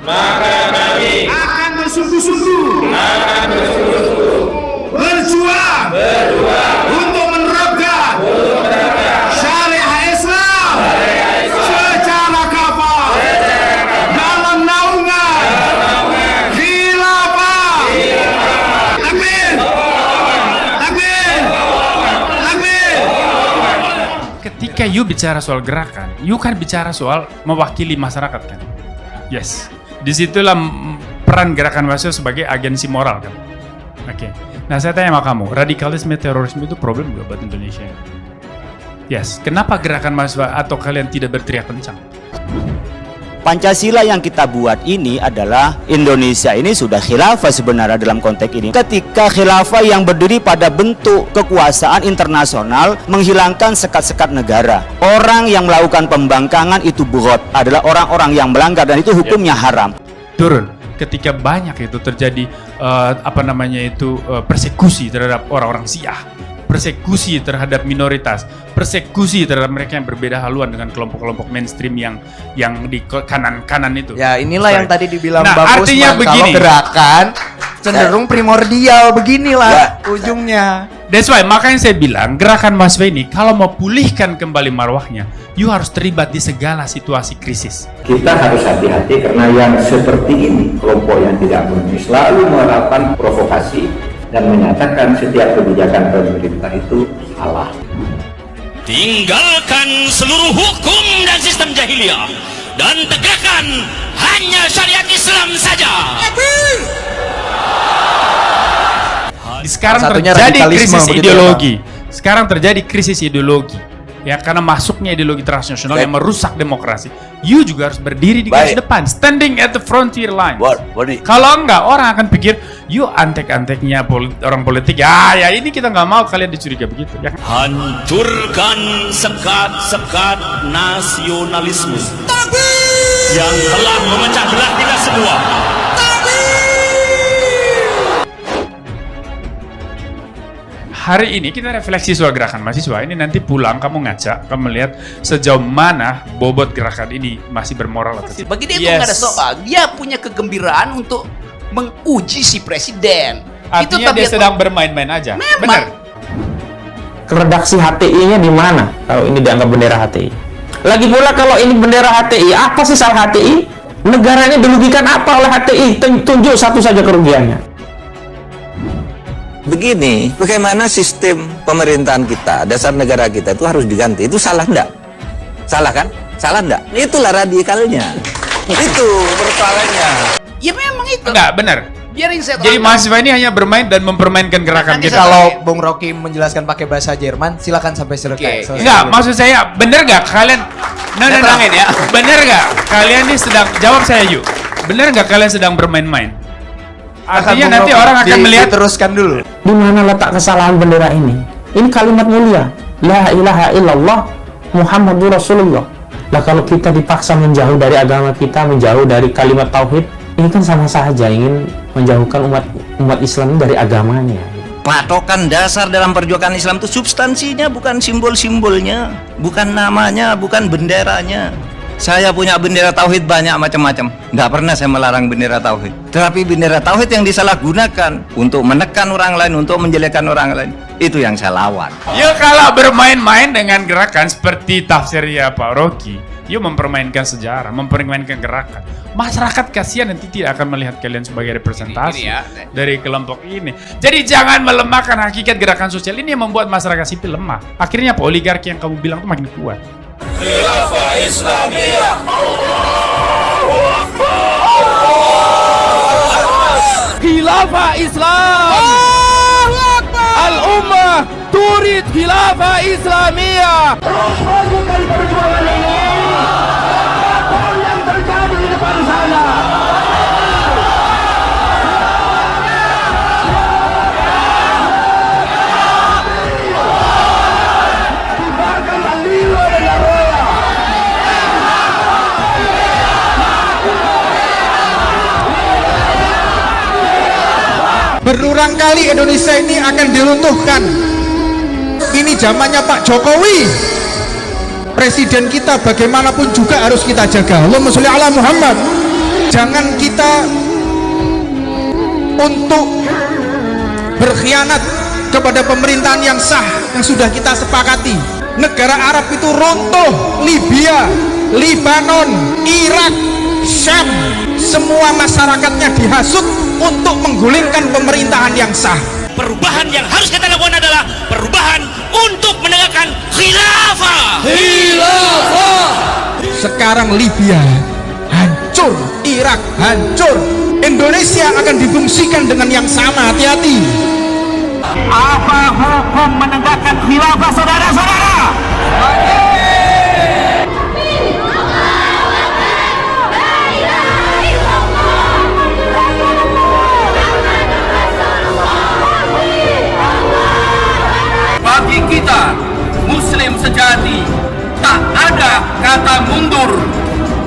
maka kami akan bersungguh-sungguh berjuang untuk menerapkan syariah Islam secara kafah dalam naungan khilafah. Takbir! Takbir! Takbir! Ketika you bicara soal gerakan, you kan bicara soal mewakili masyarakat kan? Yes. Disitulah peran gerakan mahasiswa sebagai agensi moral kan? Oke. Nah saya tanya sama kamu, radikalisme terorisme itu problem juga buat Indonesia? Yes. Kenapa gerakan mahasiswa atau kalian tidak berteriak kencang? Pancasila yang kita buat ini adalah Indonesia ini sudah khilafah sebenarnya dalam konteks ini. Ketika khilafah yang berdiri pada bentuk kekuasaan internasional menghilangkan sekat-sekat negara. Orang yang melakukan pembangkangan itu bugot adalah orang-orang yang melanggar dan itu hukumnya haram. Turun. Ketika banyak itu terjadi persekusi terhadap orang-orang Syiah, persekusi terhadap minoritas, persekusi terhadap mereka yang berbeda haluan dengan kelompok-kelompok mainstream yang di kanan itu. Ya inilah yang tadi dibilang Nah, Mbak artinya Usman, begini. kalau gerakan cenderung primordial beginilah ujungnya. That's why makanya saya bilang gerakan mahasiswa ini kalau mau pulihkan kembali marwahnya, you harus terlibat di segala situasi krisis. Kita harus hati-hati karena yang seperti ini, kelompok yang tidak berani selalu menerapkan provokasi dan menyatakan setiap kebijakan pemerintah itu salah. Tinggalkan seluruh hukum dan sistem jahiliyah dan tegakkan hanya syariat Islam saja. Sekarang Satunya terjadi radikalisme, krisis begitu ideologi. Sekarang terjadi krisis ideologi. Ya, karena masuknya ideologi transnasional yang merusak demokrasi. You juga harus berdiri di garis depan, standing at the frontier line. Kalau enggak, orang akan pikir, you antek-anteknya orang politik. Ya ini kita nggak mau kalian dicuriga begitu. Ya. Hancurkan sekat-sekat nasionalisme yang telah memecah belah kita semua. Hari ini kita refleksi soal gerakan mahasiswa. Ini nanti pulang kamu ngaca, kamu melihat sejauh mana bobot gerakan ini masih bermoral atau tidak. Bagi dia itu nggak ada soal. Dia punya kegembiraan untuk menguji si presiden. Artinya dia sedang bermain-main aja. Memang. Benar. Redaksi HTI-nya di mana kalau ini dianggap bendera HTI? Lagi pula kalau ini bendera HTI, apa sih salah HTI? Negaranya dirugikan apa oleh HTI? Tunjuk satu saja kerugiannya. Begini, bagaimana sistem pemerintahan kita, dasar negara kita itu harus diganti. Itu salah enggak? Salah kan? Salah enggak? Itulah radikalnya. Itu persoalannya. Ya memang itu. Enggak, benar. Biarin saya Jadi mahasiswa ini hanya bermain dan mempermainkan gerakan Nanti kita. kalau Bung Rocky menjelaskan pakai bahasa Jerman, silakan sampai selesai. Enggak, maksud saya benar nggak kalian? terangin ya. Benar nggak kalian ini sedang jawab saya yuk? Benar nggak kalian sedang bermain-main? Artinya nanti orang akan melihat. Teruskan dulu. Di mana letak kesalahan bendera ini? Ini kalimat mulia. La ilaha illallah Muhammadur Rasulullah. Lah kalau kita dipaksa menjauh dari agama kita, menjauh dari kalimat tauhid, ini kan sama saja ingin menjauhkan umat Islam dari agamanya. Patokan dasar dalam perjuangan Islam itu substansinya, bukan simbol-simbolnya, bukan namanya, bukan benderanya. Saya punya bendera tauhid banyak macam-macam. Nggak pernah saya melarang bendera tauhid. Tetapi bendera tauhid yang disalahgunakan untuk menekan orang lain, untuk menjelekkan orang lain, itu yang saya lawan. Ya kalau bermain-main dengan gerakan seperti tafsirnya Pak Rocky, you mempermainkan sejarah, mempermainkan gerakan. Masyarakat kasihan nanti tidak akan melihat kalian sebagai representasi dari kelompok ini. Jadi jangan melemahkan hakikat gerakan sosial ini yang membuat masyarakat sipil lemah. Akhirnya apa? Oligarki yang kamu bilang itu makin kuat. khilafah Islamiyah. Khilafah Islam. Al-Ummah turid khilafah Islamiyah. Terus lakukan perjuangan ini. Apapun yang terjadi di depan sana. Berulang kali Indonesia ini akan diruntuhkan. Ini zamannya Pak Jokowi. Presiden kita bagaimanapun juga harus kita jaga. Allahumma sholli ala Muhammad. Jangan kita untuk berkhianat kepada pemerintahan yang sah yang sudah kita sepakati. Negara Arab itu runtuh, Libya, Lebanon, Irak, Syam, semua masyarakatnya dihasut untuk menggulingkan pemerintahan yang sah. Perubahan yang harus kita lakukan adalah perubahan untuk menegakkan khilafah. Sekarang Libya hancur, Irak hancur, Indonesia akan difungsikan dengan yang sama. Hati-hati. Apa hukum menegakkan khilafah, saudara-saudara? Bagi kita, Muslim sejati, tak ada kata mundur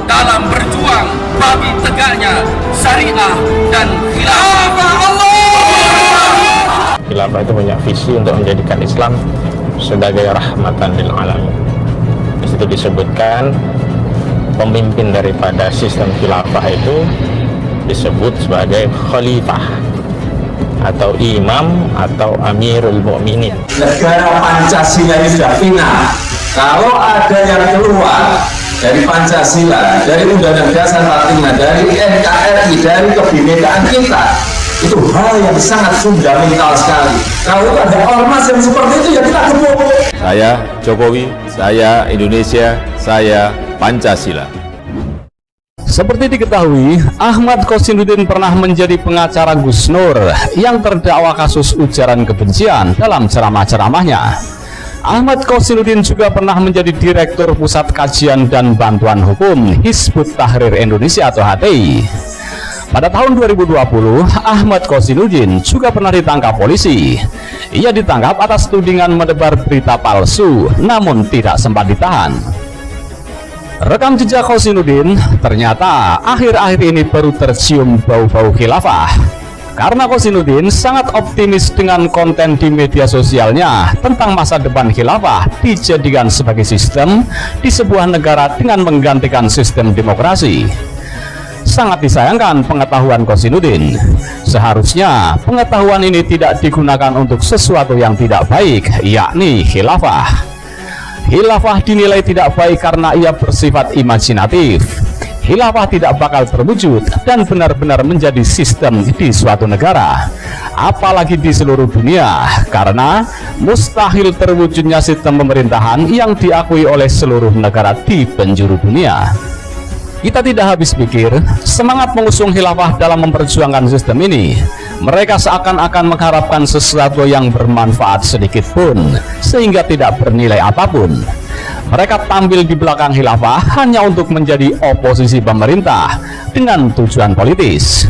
dalam berjuang bagi tegaknya syariah dan khilafah. Khilafah itu punya visi untuk menjadikan Islam sebagai rahmatan lil alamin. Di situ disebutkan pemimpin daripada sistem khilafah itu disebut sebagai khalifah atau imam atau amirul mu'minin. Negara Pancasila ini sudah final. Kalau ada yang keluar dari Pancasila, dari Undang-Undang Dasar 45, dari NKRI, dari kebinekaan kita, itu hal yang sangat fundamental sekali. Kalau ada ormas yang seperti itu, ya kita gebuk. Saya Jokowi, saya Indonesia, saya Pancasila. Seperti diketahui, Ahmad Kosinudin pernah menjadi pengacara Gus Nur yang terdakwa kasus ujaran kebencian dalam ceramah-ceramahnya. Ahmad Kosinudin juga pernah menjadi Direktur Pusat Kajian dan Bantuan Hukum Hizbut Tahrir Indonesia atau HTI. Pada tahun 2020, Ahmad Kosinudin juga pernah ditangkap polisi. Ia ditangkap atas tudingan menebar berita palsu, namun tidak sempat ditahan. Rekam jejak Kosinudin ternyata akhir-akhir ini baru tercium bau-bau khilafah. Karena Kosinudin sangat optimis dengan konten di media sosialnya tentang masa depan khilafah dijadikan sebagai sistem di sebuah negara dengan menggantikan sistem demokrasi. Sangat disayangkan pengetahuan Kosinudin. Seharusnya pengetahuan ini tidak digunakan untuk sesuatu yang tidak baik, yakni khilafah. Khilafah dinilai tidak baik karena ia bersifat imajinatif. Khilafah tidak bakal terwujud dan benar-benar menjadi sistem di suatu negara, apalagi di seluruh dunia, karena mustahil terwujudnya sistem pemerintahan yang diakui oleh seluruh negara di penjuru dunia. Kita tidak habis pikir, semangat mengusung khilafah dalam memperjuangkan sistem ini. Mereka seakan-akan mengharapkan sesuatu yang bermanfaat sedikit pun, sehingga tidak bernilai apapun. Mereka tampil di belakang khilafah hanya untuk menjadi oposisi pemerintah dengan tujuan politis.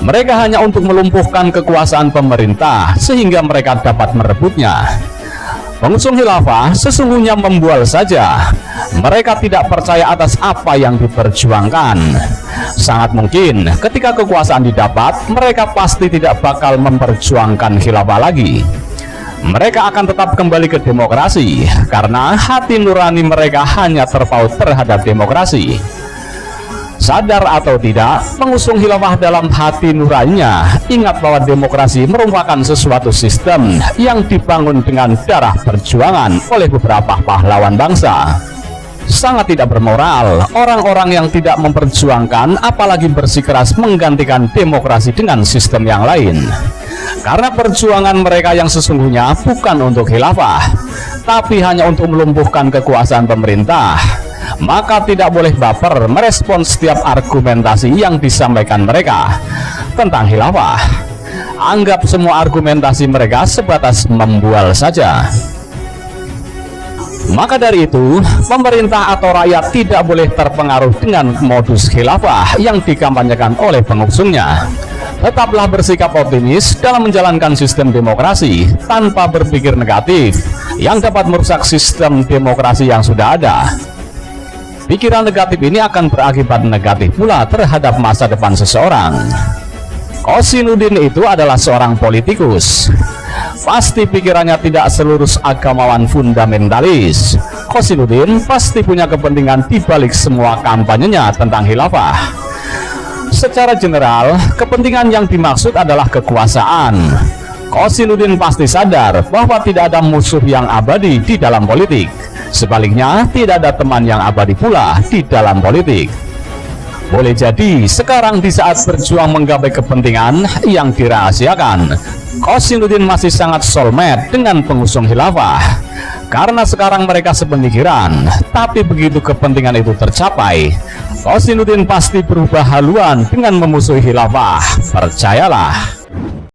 Mereka hanya untuk melumpuhkan kekuasaan pemerintah sehingga mereka dapat merebutnya. Pengusung khilafah sesungguhnya membual saja. Mereka tidak percaya atas apa yang diperjuangkan. Sangat mungkin ketika kekuasaan didapat, mereka pasti tidak bakal memperjuangkan khilafah lagi. Mereka akan tetap kembali ke demokrasi karena hati nurani mereka hanya terpaut terhadap demokrasi. Sadar atau tidak, pengusung khilafah dalam hati nuraninya ingat bahwa demokrasi merupakan sesuatu sistem yang dibangun dengan darah perjuangan oleh beberapa pahlawan bangsa. Sangat tidak bermoral orang-orang yang tidak memperjuangkan apalagi bersikeras menggantikan demokrasi dengan sistem yang lain. Karena perjuangan mereka yang sesungguhnya bukan untuk khilafah, tapi hanya untuk melumpuhkan kekuasaan pemerintah. Maka tidak boleh baper merespons setiap argumentasi yang disampaikan mereka tentang khilafah. Anggap semua argumentasi mereka sebatas membual saja. Maka dari itu, pemerintah atau rakyat tidak boleh terpengaruh dengan modus khilafah yang dikampanyekan oleh pengusungnya. Tetaplah bersikap optimis dalam menjalankan sistem demokrasi tanpa berpikir negatif yang dapat merusak sistem demokrasi yang sudah ada. Pikiran negatif ini akan berakibat negatif pula terhadap masa depan seseorang. Qasinuddin itu adalah seorang politikus. Pasti pikirannya tidak selurus agamawan fundamentalis. Qasinuddin pasti punya kepentingan di balik semua kampanyenya tentang khilafah. Secara general, kepentingan yang dimaksud adalah kekuasaan. Qasinuddin pasti sadar bahwa tidak ada musuh yang abadi di dalam politik. Sebaliknya, tidak ada teman yang abadi pula di dalam politik. Boleh jadi sekarang di saat berjuang menggapai kepentingan yang dirahasiakan, Qasinuddin masih sangat soulmate dengan pengusung khilafah. Karena sekarang mereka sepemikiran, tapi begitu kepentingan itu tercapai, Qasinuddin pasti berubah haluan dengan memusuhi khilafah. Percayalah.